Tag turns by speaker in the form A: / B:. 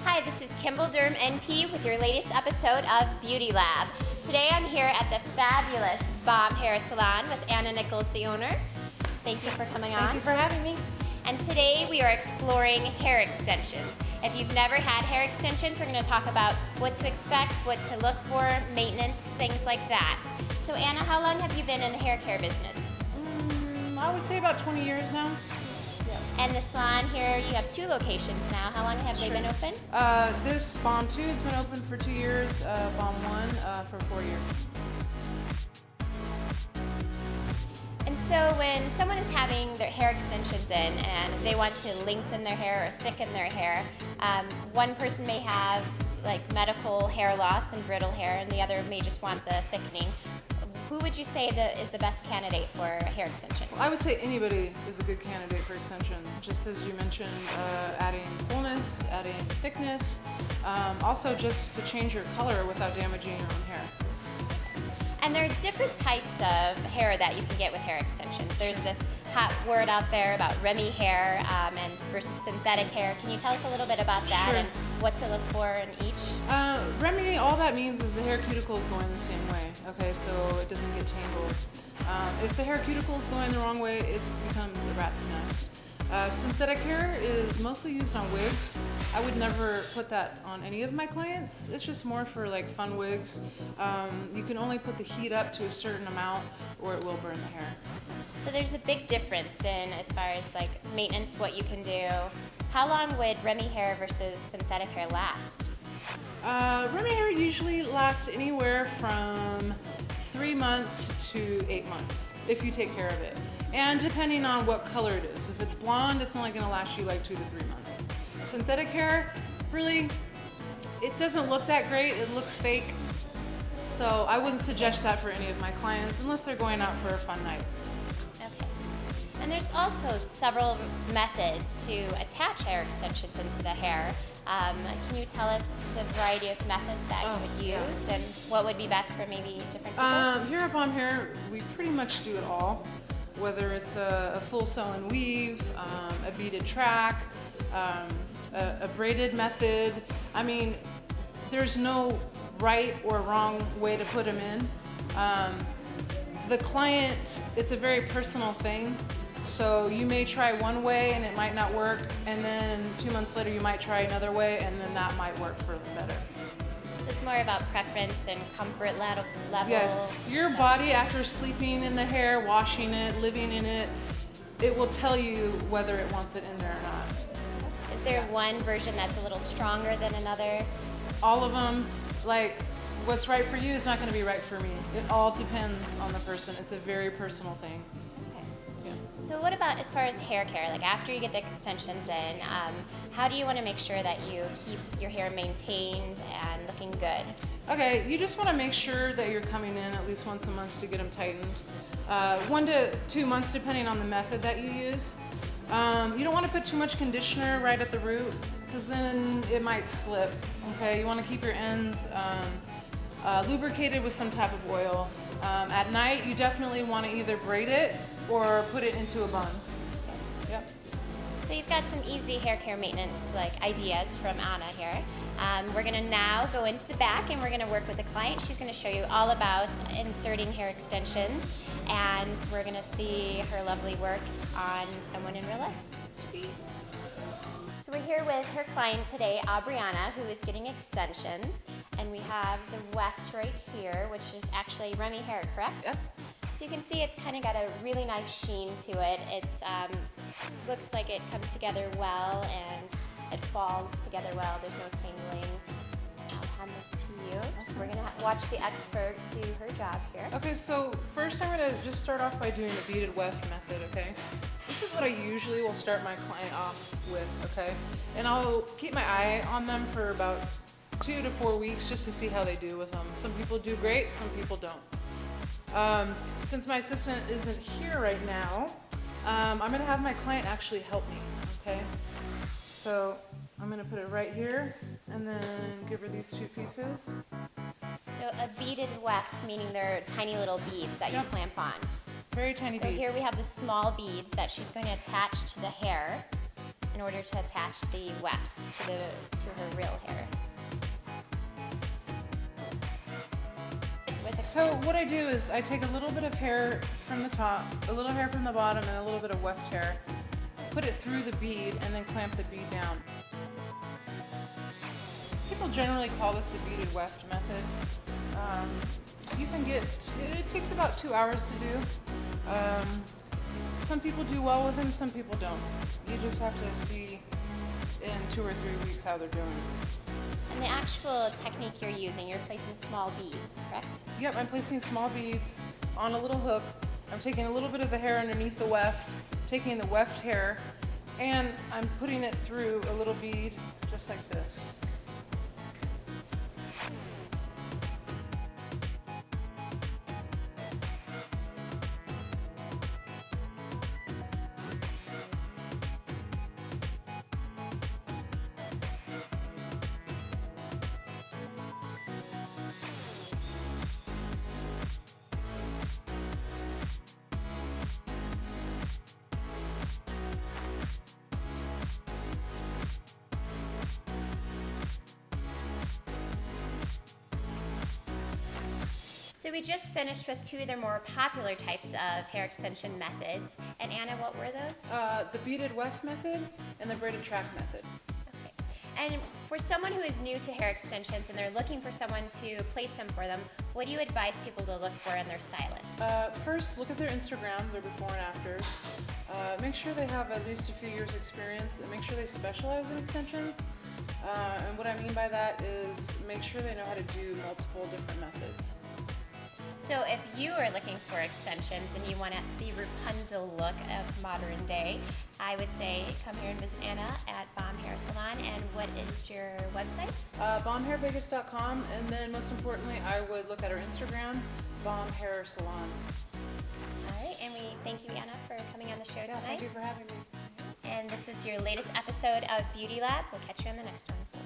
A: Hi, this is Kimball Durham NP with your latest episode of Beauty Lab. Today I'm here at the fabulous Bomb Hair Salon with Anna Nichols, the owner. Thank you for coming on.
B: Thank you for having me.
A: And today we are exploring hair extensions. If you've never had hair extensions, we're going to talk about what to expect, what to look for, maintenance, things like that. So Anna, how long have you been in the hair care business?
B: I would say about 20 years now.
A: And the salon here, you have 2 locations now. How long have they been open?
B: This Bomb 2 has been open for 2 years, Bomb 1 for 4 years.
A: And so when someone is having their hair extensions in and they want to lengthen their hair or thicken their hair, one person may have like medical hair loss and brittle hair, and the other may just want the thickening. Who would you say is the best candidate for a hair extension?
B: I would say anybody is a good candidate for extension. Just as you mentioned, adding fullness, adding thickness, also just to change your color without damaging your own hair.
A: And there are different types of hair that you can get with hair extensions. There's this hot word out there about Remy hair and versus synthetic hair. Can you tell us a little bit about that
B: Sure.
A: and what to look for in each?
B: Remy, all that means is the hair cuticle is going the same way, okay, so it doesn't get tangled. If the hair cuticle is going the wrong way, it becomes a rat's nest. Synthetic hair is mostly used on wigs. I would never put that on any of my clients. It's just more for like fun wigs. You can only put the heat up to a certain amount or it will burn the hair.
A: So there's a big difference in as far as like maintenance, what you can do. How long would Remy hair versus synthetic hair last?
B: Remy hair usually lasts anywhere from 3 months to 8 months if you take care of it. And depending on what color it is. If it's blonde, it's only going to last you like 2 to 3 months. Synthetic hair, really, it doesn't look that great. It looks fake. So I wouldn't suggest that for any of my clients unless they're going out for a fun night.
A: Okay. And there's also several methods to attach hair extensions into the hair. Can you tell us the variety of methods that you would use and what would be best for maybe different people?
B: Here at Bomb Hair, we pretty much do it all. Whether it's a full sew and weave, a beaded track, a braided method. I mean, there's no right or wrong way to put them in. The client, it's a very personal thing. So you may try one way and it might not work, and then 2 months later you might try another way and then that might work for better.
A: So it's more about preference and comfort level.
B: Yes, your body after sleeping in the hair, washing it, living in it, it will tell you whether it wants it in there or not.
A: Is there one version that's a little stronger than another?
B: All of them, like what's right for you is not going to be right for me. It all depends on the person. It's a very personal thing.
A: So what about as far as hair care? Like after you get the extensions in, how do you want to make sure that you keep your hair maintained and looking good?
B: Okay, you just want to make sure that you're coming in at least once a month to get them tightened. 1 to 2 months depending on the method that you use. You don't want to put too much conditioner right at the root because then it might slip. Okay, you want to keep your ends lubricated with some type of oil. At night, you definitely want to either braid it or put it into a bun. Yep.
A: So you've got some easy hair care maintenance like ideas from Anna here. We're going to now go into the back and we're going to work with the client. She's going to show you all about inserting hair extensions, and we're going to see her lovely work on someone in real life. Sweet. So we're here with her client today, Aubriana, who is getting extensions, and we have the weft right here, which is actually Remy hair, correct?
B: Yep.
A: So you can see it's kind of got a really nice sheen to it. It's looks like it comes together well and it falls together well. There's no tangling. I'll hand this to you. So we're gonna watch the expert do her job here.
B: Okay, so first I'm gonna just start off by doing the beaded weft method, okay? This is what I usually will start my client off with, okay? And I'll keep my eye on them for about 2 to 4 weeks just to see how they do with them. Some people do great, some people don't. Since my assistant isn't here right now, I'm gonna have my client actually help me, okay? So I'm gonna put it right here and then give her these 2 pieces.
A: So a beaded weft, meaning they're tiny little beads that you
B: Yep.
A: clamp on.
B: Very tiny
A: So
B: beads.
A: here we have the small beads that she's going to attach to the hair in order to attach the weft to her real hair.
B: So what I do is I take a little bit of hair from the top, a little hair from the bottom, and a little bit of weft hair, put it through the bead, and then clamp the bead down. People generally call this the beaded weft method. You can get, it takes about 2 hours to do. Some people do well with them, some people don't. You just have to see in 2 or 3 weeks how they're doing.
A: And the actual technique you're using, you're placing small beads, correct?
B: Yep, I'm placing small beads on a little hook. I'm taking a little bit of the hair underneath the weft, taking the weft hair, and I'm putting it through a little bead just like this.
A: So we just finished with two of the more popular types of hair extension methods. And Anna, what were those?
B: The beaded weft method and the braided track method.
A: Okay. And for someone who is new to hair extensions and they're looking for someone to place them for them, what do you advise people to look for in their stylist?
B: First, look at their Instagram, their before and afters. Make sure they have at least a few years experience and make sure they specialize in extensions. And what I mean by that is make sure they know how to do multiple different methods.
A: So if you are looking for extensions and you want the Rapunzel look of modern day, I would say come here and visit Anna at Bomb Hair Salon. And what is your website?
B: BombHairVegas.com, and then most importantly, I would look at our Instagram, Bomb Hair Salon.
A: All right, and we thank you, Anna, for coming on the show tonight.
B: Thank you for having me.
A: And this was your latest episode of Beauty Lab. We'll catch you on the next one.